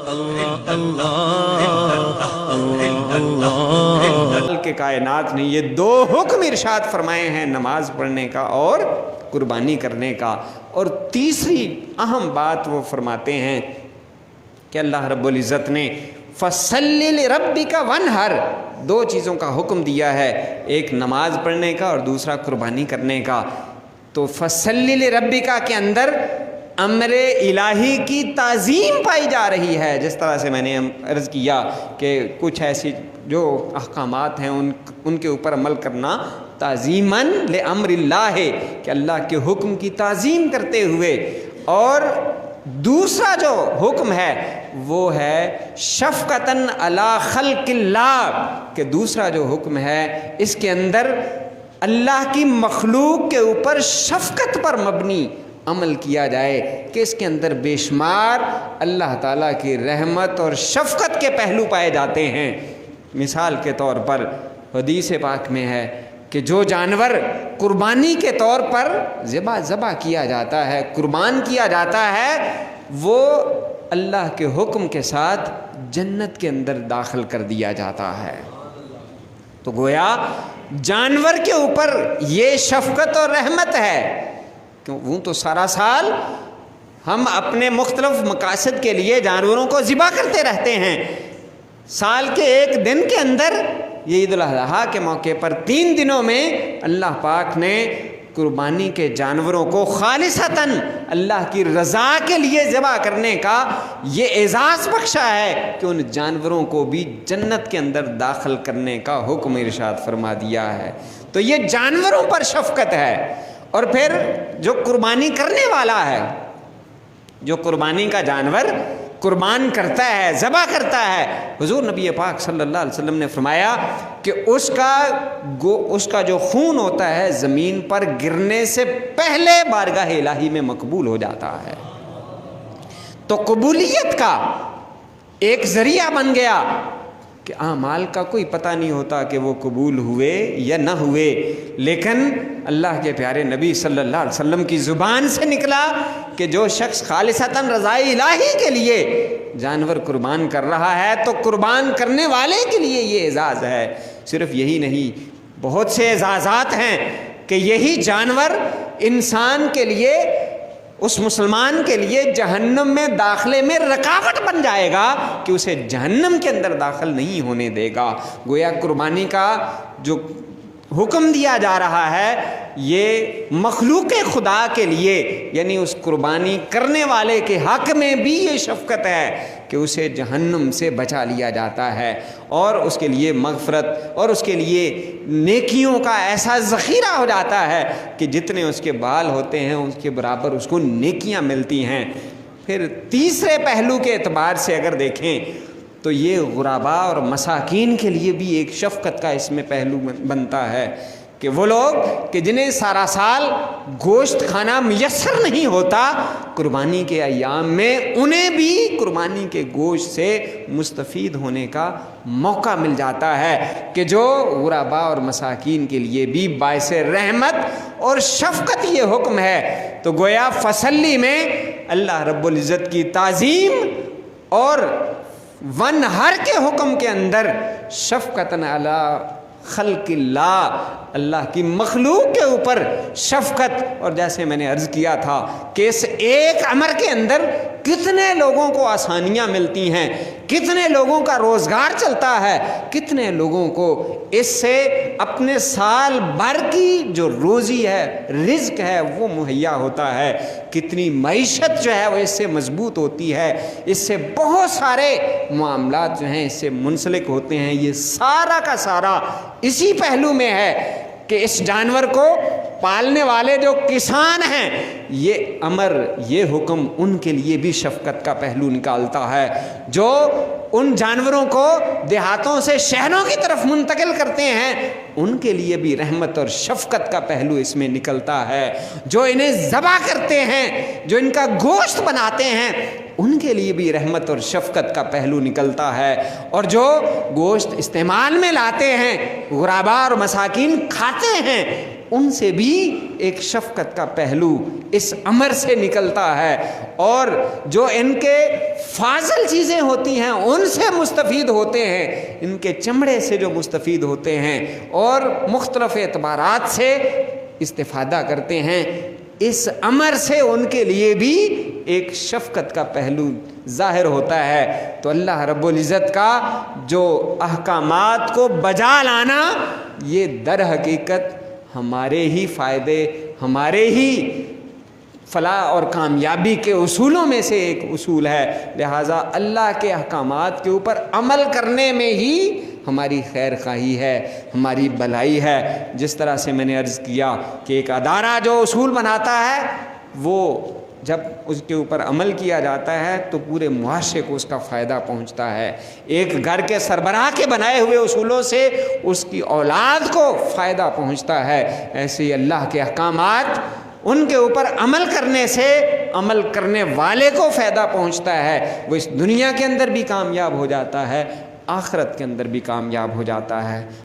اللہ اللہ اللہ کہ کائنات نے یہ دو حکم ارشاد فرمائے ہیں، نماز پڑھنے کا اور قربانی کرنے کا۔ اور تیسری اہم بات وہ فرماتے ہیں کہ اللہ رب العزت نے فَصَلِّ لِرَبِّكَ وَانْحَرْ، دو چیزوں کا حکم دیا ہے، ایک نماز پڑھنے کا اور دوسرا قربانی کرنے کا۔ تو فَصَلِّ لِرَبِّكَ کے اندر امر الہی کی تعظیم پائی جا رہی ہے، جس طرح سے میں نے عرض کیا کہ کچھ ایسی جو احکامات ہیں ان کے اوپر عمل کرنا تعظیماً لامر اللہ ہے کہ اللہ کے حکم کی تعظیم کرتے ہوئے، اور دوسرا جو حکم ہے وہ ہے شفقتاً علی خلق اللہ، کہ دوسرا جو حکم ہے اس کے اندر اللہ کی مخلوق کے اوپر شفقت پر مبنی عمل کیا جائے، کہ اس کے اندر بے شمار اللہ تعالیٰ کی رحمت اور شفقت کے پہلو پائے جاتے ہیں۔ مثال کے طور پر حدیث پاک میں ہے کہ جو جانور قربانی کے طور پر ذبح کیا جاتا ہے، قربان کیا جاتا ہے، وہ اللہ کے حکم کے ساتھ جنت کے اندر داخل کر دیا جاتا ہے۔ تو گویا جانور کے اوپر یہ شفقت اور رحمت ہے، وہ تو سارا سال ہم اپنے مختلف مقاصد کے لیے جانوروں کو ذبح کرتے رہتے ہیں، سال کے ایک دن کے اندر یہ عید الاضحیٰ کے موقع پر 3 دنوں میں اللہ پاک نے قربانی کے جانوروں کو خالصتاً اللہ کی رضا کے لیے ذبح کرنے کا یہ اعزاز بخشا ہے کہ ان جانوروں کو بھی جنت کے اندر داخل کرنے کا حکم ارشاد فرما دیا ہے۔ تو یہ جانوروں پر شفقت ہے۔ اور پھر جو قربانی کرنے والا ہے، جو قربانی کا جانور قربان کرتا ہے، ذبح کرتا ہے، حضور نبی پاک صلی اللہ علیہ وسلم نے فرمایا کہ اس کا جو خون ہوتا ہے زمین پر گرنے سے پہلے بارگاہ الہی میں مقبول ہو جاتا ہے۔ تو قبولیت کا ایک ذریعہ بن گیا کہ اعمال کا کوئی پتہ نہیں ہوتا کہ وہ قبول ہوئے یا نہ ہوئے، لیکن اللہ کے پیارے نبی صلی اللہ علیہ وسلم کی زبان سے نکلا کہ جو شخص خالصتاً رضائے الہی کے لیے جانور قربان کر رہا ہے تو قربان کرنے والے کے لیے یہ اعزاز ہے۔ صرف یہی نہیں، بہت سے اعزازات ہیں کہ یہی جانور انسان کے لیے، اس مسلمان کے لیے جہنم میں داخلے میں رکاوٹ بن جائے گا کہ اسے جہنم کے اندر داخل نہیں ہونے دے گا۔ گویا قربانی کا جو حکم دیا جا رہا ہے یہ مخلوق خدا کے لیے، یعنی اس قربانی کرنے والے کے حق میں بھی یہ شفقت ہے کہ اسے جہنم سے بچا لیا جاتا ہے، اور اس کے لیے مغفرت اور اس کے لیے نیکیوں کا ایسا ذخیرہ ہو جاتا ہے کہ جتنے اس کے بال ہوتے ہیں اس کے برابر اس کو نیکیاں ملتی ہیں۔ پھر تیسرے پہلو کے اعتبار سے اگر دیکھیں تو یہ غرباء اور مساکین کے لیے بھی ایک شفقت کا اس میں پہلو بنتا ہے کہ وہ لوگ کہ جنہیں سارا سال گوشت کھانا میسر نہیں ہوتا، قربانی کے ایام میں انہیں بھی قربانی کے گوشت سے مستفید ہونے کا موقع مل جاتا ہے، کہ جو غرباء اور مساکین کے لیے بھی باعث رحمت اور شفقت یہ حکم ہے۔ تو گویا فصلی میں اللہ رب العزت کی تعظیم اور ونہر کے حکم کے اندر شفقتاً علی خلق اللہ، اللہ کی مخلوق کے اوپر شفقت، اور جیسے میں نے عرض کیا تھا کہ اس ایک امر کے اندر کتنے لوگوں کو آسانیاں ملتی ہیں، کتنے لوگوں کا روزگار چلتا ہے، کتنے لوگوں کو اس سے اپنے سال بھر کی جو روزی ہے، رزق ہے، وہ مہیا ہوتا ہے، کتنی معیشت جو ہے وہ اس سے مضبوط ہوتی ہے، اس سے بہت سارے معاملات جو ہیں اس سے منسلک ہوتے ہیں۔ یہ سارا کا سارا اسی پہلو میں ہے کہ اس جانور کو پالنے والے جو کسان ہیں، یہ امر، یہ حکم ان کے لیے بھی شفقت کا پہلو نکالتا ہے۔ جو ان جانوروں کو دیہاتوں سے شہروں کی طرف منتقل کرتے ہیں ان کے لیے بھی رحمت اور شفقت کا پہلو اس میں نکلتا ہے۔ جو انہیں ذبح کرتے ہیں، جو ان کا گوشت بناتے ہیں، ان کے لیے بھی رحمت اور شفقت کا پہلو نکلتا ہے۔ اور جو گوشت استعمال میں لاتے ہیں، غرباء اور مساکین کھاتے ہیں، ان سے بھی ایک شفقت کا پہلو اس امر سے نکلتا ہے، اور جو ان کے فاضل چیزیں ہوتی ہیں ان سے مستفید ہوتے ہیں، ان کے چمڑے سے جو مستفید ہوتے ہیں اور مختلف اعتبارات سے استفادہ کرتے ہیں، اس امر سے ان کے لیے بھی ایک شفقت کا پہلو ظاہر ہوتا ہے۔ تو اللہ رب العزت کا جو احکامات کو بجا لانا، یہ در حقیقت ہمارے ہی فائدے، ہمارے ہی فلاح اور کامیابی کے اصولوں میں سے ایک اصول ہے۔ لہٰذا اللہ کے احکامات کے اوپر عمل کرنے میں ہی ہماری خیر خواہی ہے، ہماری بھلائی ہے۔ جس طرح سے میں نے عرض کیا کہ ایک ادارہ جو اصول بناتا ہے، وہ جب اس کے اوپر عمل کیا جاتا ہے تو پورے معاشرے کو اس کا فائدہ پہنچتا ہے۔ ایک گھر کے سربراہ کے بنائے ہوئے اصولوں سے اس کی اولاد کو فائدہ پہنچتا ہے۔ ایسے ہی اللہ کے احکامات، ان کے اوپر عمل کرنے سے عمل کرنے والے کو فائدہ پہنچتا ہے، وہ اس دنیا کے اندر بھی کامیاب ہو جاتا ہے، آخرت کے اندر بھی کامیاب ہو جاتا ہے۔